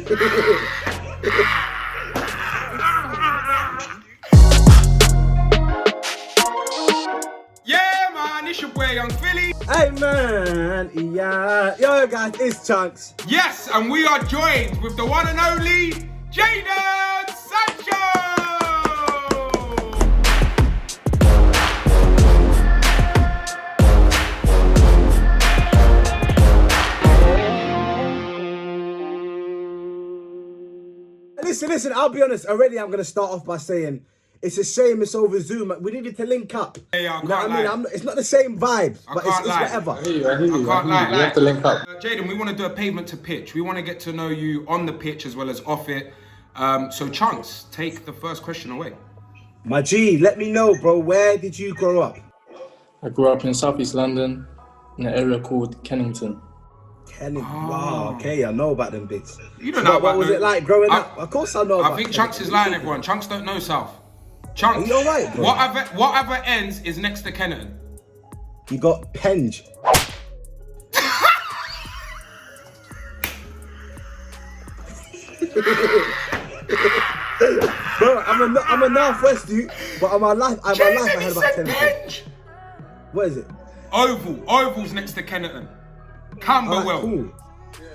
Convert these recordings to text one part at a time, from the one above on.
Yeah, man, it's your boy Young Filly. Hey man, yeah. Yo guys, it's Chunkz. Yes, and we are joined with the one and only Jadon Sancho. Listen, I'll be honest, already I'm going to start off by saying it's a shame it's over Zoom. We needed to link up. Yeah, you know what I mean? It's not the same vibe, but it's whatever. I hear you. I can't lie. We have to link up. Jadon, we want to do a pavement to pitch. We want to get to know you on the pitch as well as off it. So Chunkz, take the first question away. My G, let me know, bro. Where did you grow up? I grew up in Southeast London, in an area called Kennington. Wow, okay, I know about them bits. You don't know what about was it like growing up? Of course I know about I think Chunkz is lying, everyone. Chunkz don't know South. Chunkz, are you alright, bro? Whatever ends is next to Kennington. You got Penge. Bro, I'm a Northwest dude, but on my life I had about 10 Penge. What is it? Oval's next to Kennington. Camberwell. Cool.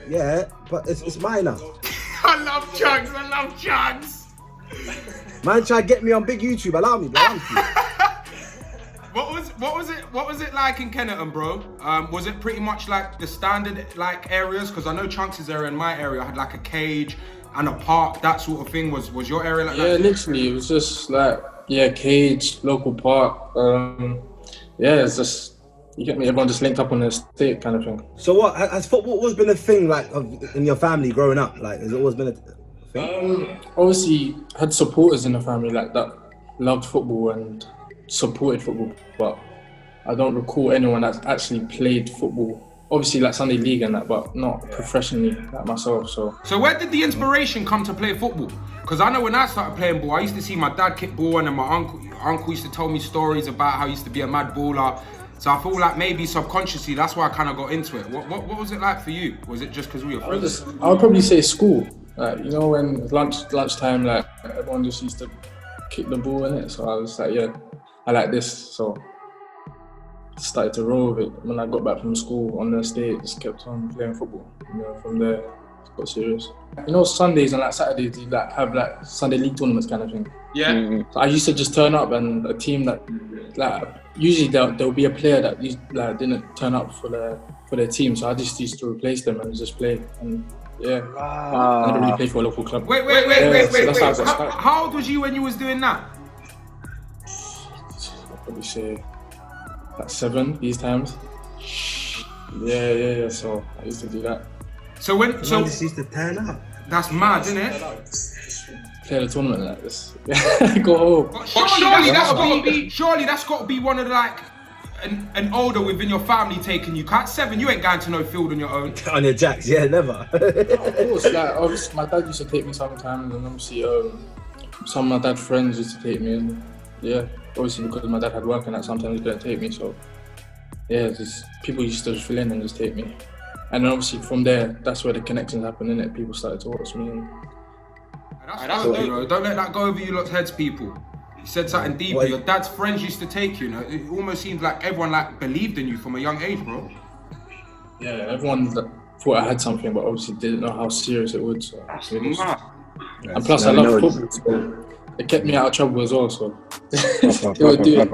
Yeah, but it's minor. I love Chunkz. Man, try to get me on big YouTube. Allow me, bro. What was it like in Kennington, bro? Was it pretty much like the standard like areas? Because I know Chunkz' area and my area had like a cage and a park, that sort of thing. Was your area like that? Yeah, literally, it was just like cage, local park. It's just, you get me, everyone just linked up on the estate kind of thing. So what, has football always been a thing like in your family growing up? Like, has it always been a thing? Obviously, had supporters in the family like that loved football and supported football, but I don't recall anyone that's actually played football. Obviously, like Sunday League and that, but not professionally like myself. So where did the inspiration come to play football? Because I know when I started playing ball, I used to see my dad kick ball, and then my uncle used to tell me stories about how he used to be a mad baller. So I feel like maybe subconsciously that's why I kind of got into it. What was it like for you? Was it just because we were friends? I would probably say school. Like, you know, when lunchtime, like everyone just used to kick the ball in it. So I was like, yeah, I like this. So I started to roll with it. When I got back from school on the estate, just kept on playing football. You know, from there, it got serious. You know, Sundays and like Saturdays, you like have like Sunday League tournaments kind of thing. Yeah. So I used to just turn up, and a team that like usually there'll be a player that didn't turn up for their team, so I just used to replace them and just play. And yeah, I never really played for a local club. Wait. How old was you when you was doing that? I'll probably say like 7 these times. Yeah. So I used to do that. So when I just used to turn up. That's mad, isn't it? Play the tournament like this. Go home. But surely that's got to be one of the, like an older within your family taking you. At 7, you ain't going to no field on your own. On your jacks, yeah, never. Of course, like obviously my dad used to take me sometimes, and obviously some of my dad's friends used to take me, and yeah, obviously because my dad had work and that, sometimes he couldn't take me, so yeah, just people used to just fill in and just take me. And then obviously from there, that's where the connections happened, innit? People started to watch me. And that's good, bro. Don't let that go over you lot's heads, people. You said something deeper. Your dad's friends used to take you, you know? It almost seemed like everyone like believed in you from a young age, bro. Yeah, everyone thought I had something, but obviously didn't know how serious it would. So and plus, I love football, so it kept me out of trouble as well. So they would do it.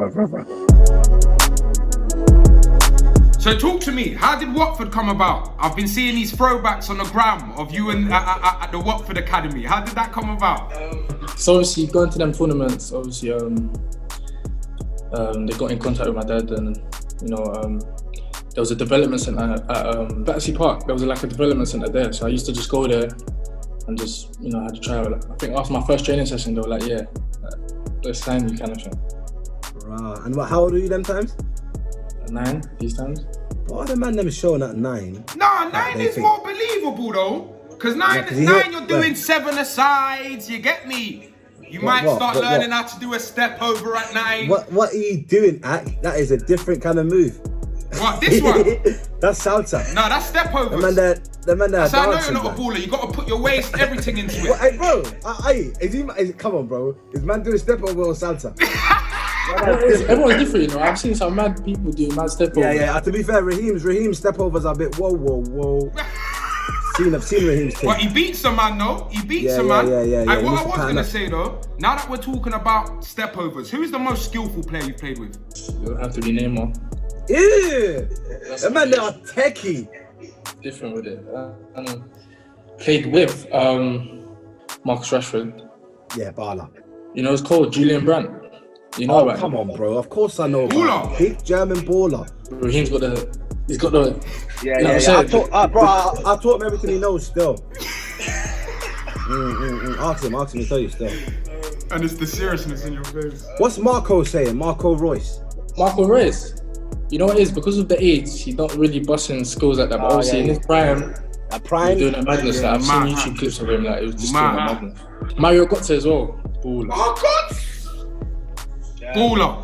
So talk to me, how did Watford come about? I've been seeing these throwbacks on the gram of you and at the Watford Academy. How did that come about? So obviously going to them tournaments, obviously they got in contact with my dad, and you know there was a development centre at Battersea Park. There was like a development centre there, so I used to just go there and just, you know, I had to try out. I think after my first training session, they were like, yeah, let's sign you kind of thing. Right. And how old were you them times? 9 these times. What are the man them showing at 9? Nah, 9 is more believable though. Because 9 you're doing 7-a-sides, you get me? You might start learning how to do a step over at 9. What are you doing, Ak? That is a different kind of move. What, this one? That's salsa. Nah, that's step overs. The man there So I know dancing. you're not a baller. You got to put your waist, everything into it. Well, hey, bro, come on, bro. Is man doing step over or salsa? Everyone's different, you know. I've seen some mad people do mad step overs. Yeah. To be fair, Raheem's step overs are a bit whoa. I've seen Raheem's thing. But he beats a man, though. He beats a man. Yeah. And what I was going to say, though, now that we're talking about step overs, who is the most skillful player you've played with? You'll have to be Neymar. Yeah. That man, they are techie. Different with it. Played with Marcus Rashford. Yeah, Bala. You know, it's called Julian Brandt. You know about come him? on, bro. Of course I know. Baller. Big German baller. Raheem's got the. He's got the. Yeah. I taught him everything he knows still. Ask him, he'll tell you still. And it's the seriousness in your face. What's Marco saying? Marco Royce. Marco Reus. You know what it is? Because of the age, he's not really busting skills like that. But obviously, in his prime, Prime? he's doing a madness. Like, I've seen YouTube clips of him. Like, it was just doing a madness. Mario Götze as well. Baller. Oh, God! Baller.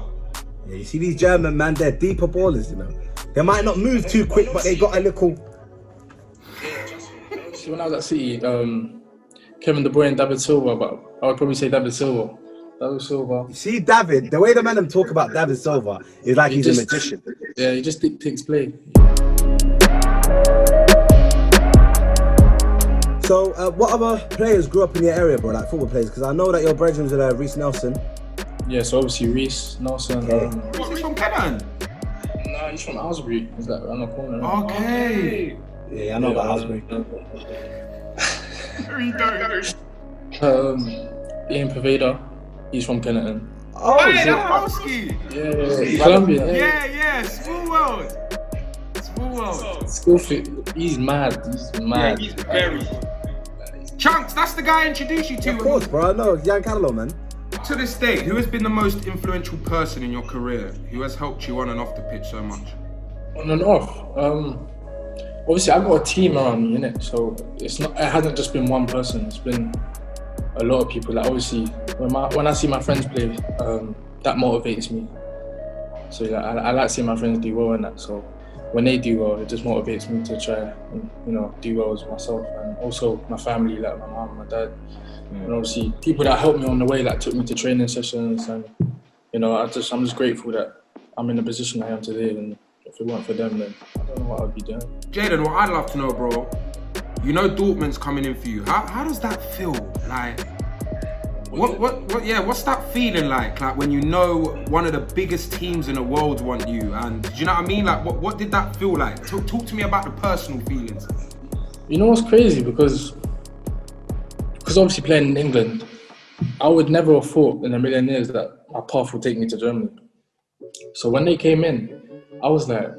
Yeah, you see these German man, they're deeper ballers, you know. They might not move too quick, but they got a little. See, when I was at City, Kevin De Bruyne and David Silva, but I would probably say David Silva. You see David, the way the man them talk about David Silva is like he's a magician. Yeah, he just takes play. So, what other players grew up in your area, bro? Like football players? Because I know that your brethren's with Reece Nelson. Yeah, so obviously Reece Nelson. Okay. What, he's from Canada? Nah, he's from Aylesbury. He's like around the corner. Okay. Yeah, I know about Aylesbury. Ian Paveda. He's from Kenneton. Oh, hey, shit. that's Polski. Yeah. Colombian. Yeah. Small world. School fit. He's mad. Yeah, he's very. Chunkz, that's the guy I introduced you to. Of course, bro. I know. Jan Carlo, man. To this day, who has been the most influential person in your career? Who has helped you on and off the pitch so much? On and off. Obviously, I've got a team around me, innit? So it hasn't just been one person. It's been a lot of people. Like obviously, when I see my friends play, that motivates me. So like, I like seeing my friends do well in that. So when they do well, it just motivates me to try and do well as myself, and also my family, like my mom, my dad, and obviously people that helped me on the way, like took me to training sessions, and I'm just grateful that I'm in the position I am today. And if it weren't for them, then I don't know what I'd be doing. Jadon, what I'd love to know, bro, Dortmund's coming in for you. How does that feel? Like, what's that feeling like? Like when you know one of the biggest teams in the world want you, and do you know what I mean? Like, what did that feel like? Talk to me about the personal feelings. You know what's crazy? Because obviously playing in England, I would never have thought in a million years that my path would take me to Germany. So when they came in, I was like,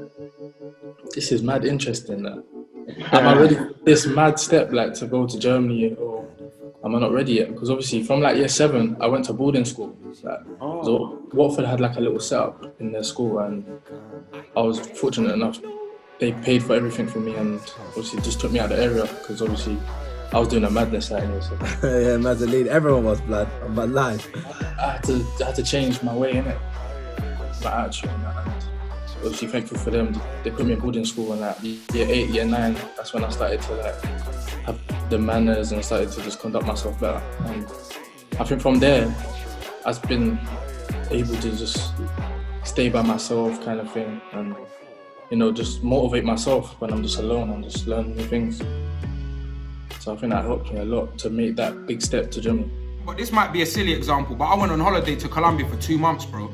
this is mad interesting. Am I ready for this mad step, like to go to Germany, or am I not ready yet? Because obviously from like year 7, I went to boarding school. So Watford had like a little setup in their school, and I was fortunate enough. They paid for everything for me, and obviously just took me out of the area because obviously I was doing a madness out here. So. Yeah, man's a lead. Everyone was blood on my life. I had to change my way, innit? My attitude and that. And obviously thankful for them. They put me in boarding school, and like year 8, year 9, that's when I started to like have the manners and started to just conduct myself better. And I think from there, I've been able to just stay by myself, kind of thing, and just motivate myself when I'm just alone and just learn new things. So I think that helped me a lot to make that big step to Germany. But this might be a silly example, but I went on holiday to Colombia for 2 months, bro.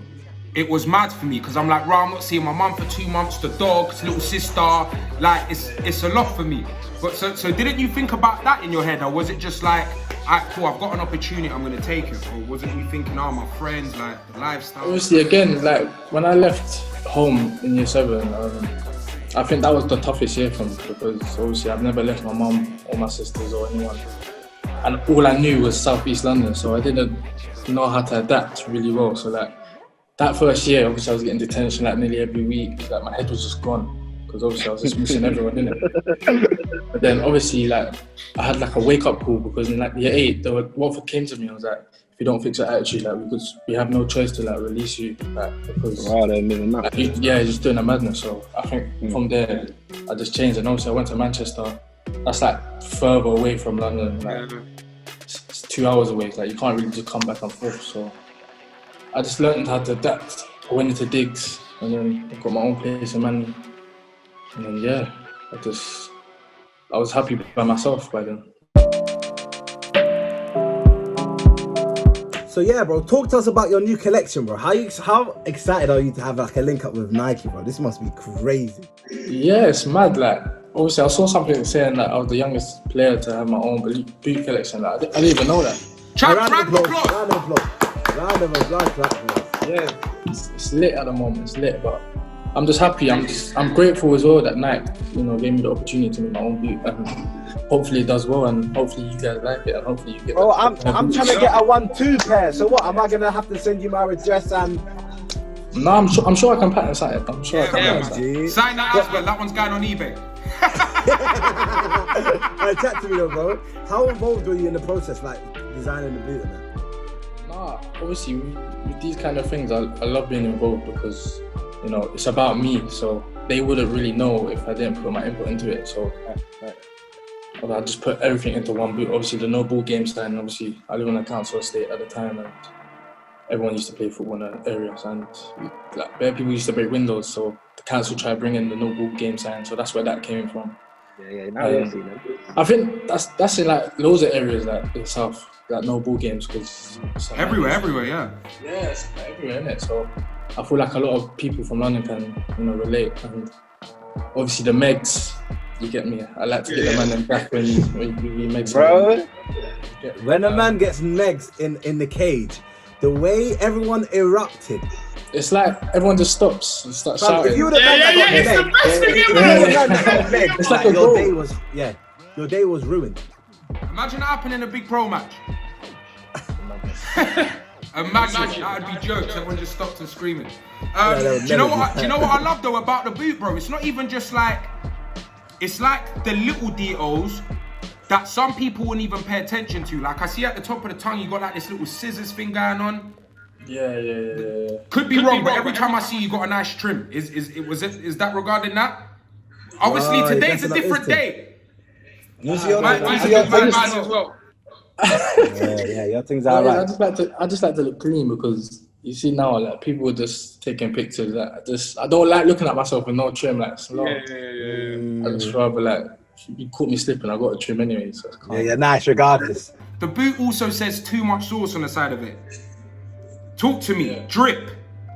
It was mad for me because I'm like, I'm not seeing my mum for 2 months, the dog, little sister, like it's a lot for me. But so didn't you think about that in your head, or was it just like, alright, cool, I've got an opportunity, I'm gonna take it, or wasn't you thinking, my friends, like the lifestyle? Obviously, again, like when I left home in year 7, I think that was the toughest year for me because obviously I've never left my mum or my sisters or anyone, and all I knew was Southeast London, so I didn't know how to adapt really well. So like that first year, obviously I was getting detention like nearly every week. Like my head was just gone because obviously I was just missing everyone, innit? But then obviously like I had like a wake up call because in like year 8, Watford came to me and was like, if you don't fix your attitude, like we have no choice to like release you, like, because Wow, you're just doing a madness. So I think from there I just changed, and obviously I went to Manchester. That's like further away from London. Like, it's 2 hours away. Like you can't really just come back and forth. So I just learned how to adapt. I went into digs, and then I got my own place in Manly. And then yeah, I was happy by myself by then. So yeah, bro, talk to us about your new collection, bro. How excited are you to have like a link up with Nike, bro? This must be crazy. Yeah, it's mad. Like obviously, I saw something saying that I was the youngest player to have my own boot collection. Like, I didn't even know that. Round of applause. Yeah, it's lit at the moment. It's lit, but I'm just happy. I'm grateful as well that Nike, gave me the opportunity to make my own boot, and hopefully it does well, and hopefully you guys like it, and hopefully you get. Oh, I'm trying to get a 1-2 pair. So what? Am I gonna have to send you my address and? No, I'm sure I can pattern something. I'm sure I can pattern something. Sign that as well. That one's going on eBay. Chat to me though, bro. How involved were you in the process, like designing the boot and that? Nah, obviously with these kind of things, I love being involved because it's about me. So they wouldn't really know if I didn't put my input into it. So I just put everything into one boot. Obviously the no ball game sign. Obviously I live on a council estate at the time, and everyone used to play football in the areas, and like bare people used to break windows. So the council tried bringing the no ball game sign. So that's where that came from. I think that's in like loads of areas like in the south, like no ball games, because everywhere, yeah. Yeah, it's everywhere, innit? So I feel like a lot of people from London can relate, and obviously the Megs, you get me. I like to get the man in back when we Megs. Bro, when a man gets Megs in the cage, the way everyone erupted. It's like everyone just stops and starts shouting. If you were the man that got Megs, it's like your day was ruined. Imagine that happening in a big pro match. Imagine that would be jokes. Everyone just stopped and screaming. Do you know what I love though about the boot, bro? It's not even just like, it's like the little details that some people wouldn't even pay attention to. Like I see at the top of the tongue, you got like this little scissors thing going on. Yeah. Could be wrong, but every time I see you got a nice trim. Is that regarding that? Obviously today's a different day. Might as well. Yeah, your things are right. I just like to look clean, because you see now like people are just taking pictures. Like I don't like looking at myself with no trim. Like slow. I just rather like, if you caught me slipping, I got a trim anyway. So it's calm. Yeah, nice regardless. The boot also says too much sauce on the side of it. Talk to me, drip.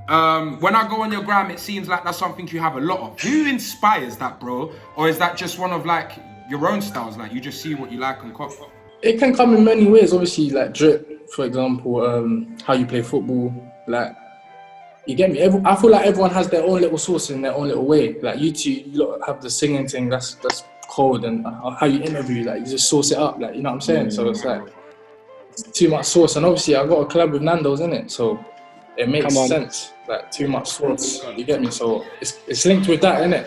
When I go on your gram, it seems like that's something you have a lot of. Who inspires that, bro? Or is that just one of like your own styles? Like you just see what you like and cop? It can come in many ways. Obviously, like drip, for example, how you play football. Like, you get me? I feel like everyone has their own little sauce in their own little way. Like you two, you lot have the singing thing. That's cold, and how you interview, like you just sauce it up. Like, you know what I'm saying? So it's like too much sauce, and obviously I got a collab with Nando's in it, so it makes sense. Like too much sauce, you get me? So it's linked with that, innit?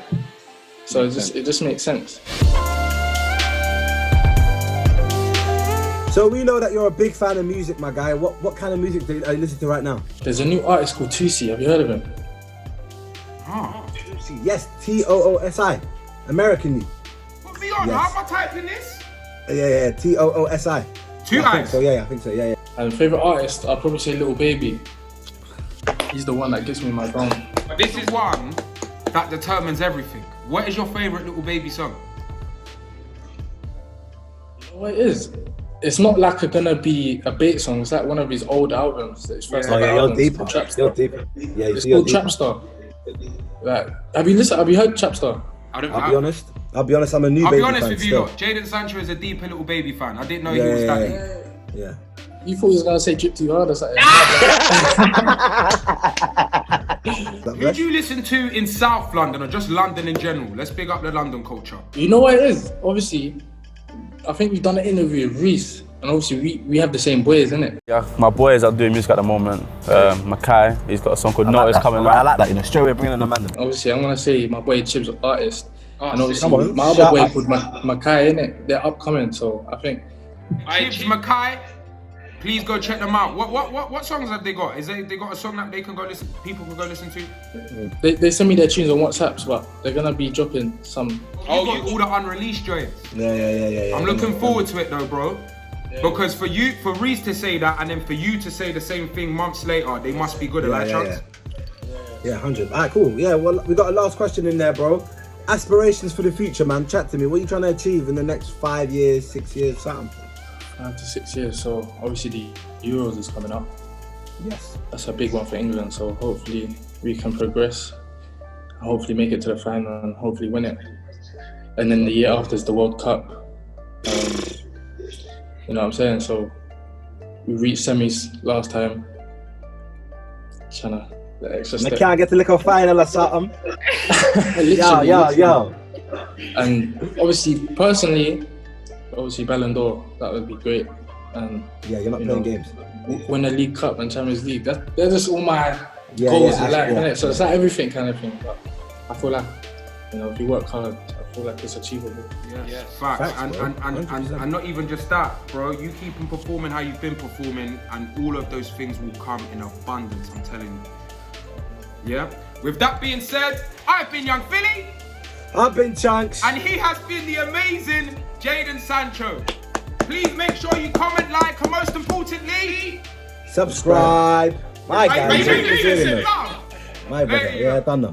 So it just makes sense. So we know that you're a big fan of music, my guy. What kind of music are you listening to right now? There's a new artist called Tusi. Have you heard of him? Tusi. Yes, Toosi. American. Put me on, how am I typing this? Yeah, Toosi. Two eyes. I think so. Yeah. And favorite artist, I'll probably say Lil Baby. He's the one that gives me my phone. But this is one that determines everything. What is your favorite Lil Baby song? You know what it is? It's not like gonna be a bait song. It's like one of his old albums. His first you're deeper. You're deeper. Yeah, it's called Trapstar. Like, have you heard Trapstar? I'll be honest. I'm a new Baby fan. I'll be honest with you, lot. Jadon Sancho is a deeper Lil Baby fan. I didn't know he was that deep. Yeah. You thought he was gonna say Drip Too Hard or something? Who do you listen to in South London or just London in general? Let's big up the London culture. You know what it is? Obviously, I think we've done an interview with Reese, and obviously we have the same boys, innit? Yeah, my boys are doing music at the moment. Makai, he's got a song called Notice coming out. I like that, straight away bringing in the man. Obviously, I'm gonna say my boy Chib's an artist, and obviously my other boy called Makai, innit? They're upcoming, so I think. Chibs, Makai. Please go check them out. What songs have they got? They got a song that they can go listen? People can go listen to. They send me their tunes on WhatsApps, but they're gonna be dropping some. Oh, you got all the unreleased joints. Yeah. I'm looking forward to it though, bro. Because for Reese to say that, and then for you to say the same thing months later, they must be good at that, Chunkz. Yeah, 100. Alright, cool. Yeah, well, we got a last question in there, bro. Aspirations for the future, man. Chat to me. What are you trying to achieve in the next 5 years, 6 years, something? 5 to 6 years. So obviously the Euros is coming up. Yes. That's a big one for England. So hopefully we can progress. Hopefully make it to the final and hopefully win it. And then the year after is the World Cup. You know what I'm saying? So we reached semis last time. Trying to the extra step. I can't get to like a final or something. Literally. Yo. And obviously, personally, Ballon d'Or, that would be great. And Yeah, you're not playing games. win the League Cup and Champions League. They're just all my goals in life, innit? So it's like everything kind of thing. But I feel like, you know, if you work hard, I feel like it's achievable. Yeah. Facts. And not even just that, bro. You keep on performing how you've been performing, and all of those things will come in abundance, I'm telling you. Yeah? With that being said, I've been Young Filly. I've been Chunkz. And he has been the amazing Jadon Sancho. Please make sure you comment, like, and most importantly, Subscribe. My guy. Hey, My brother. Yeah, done now.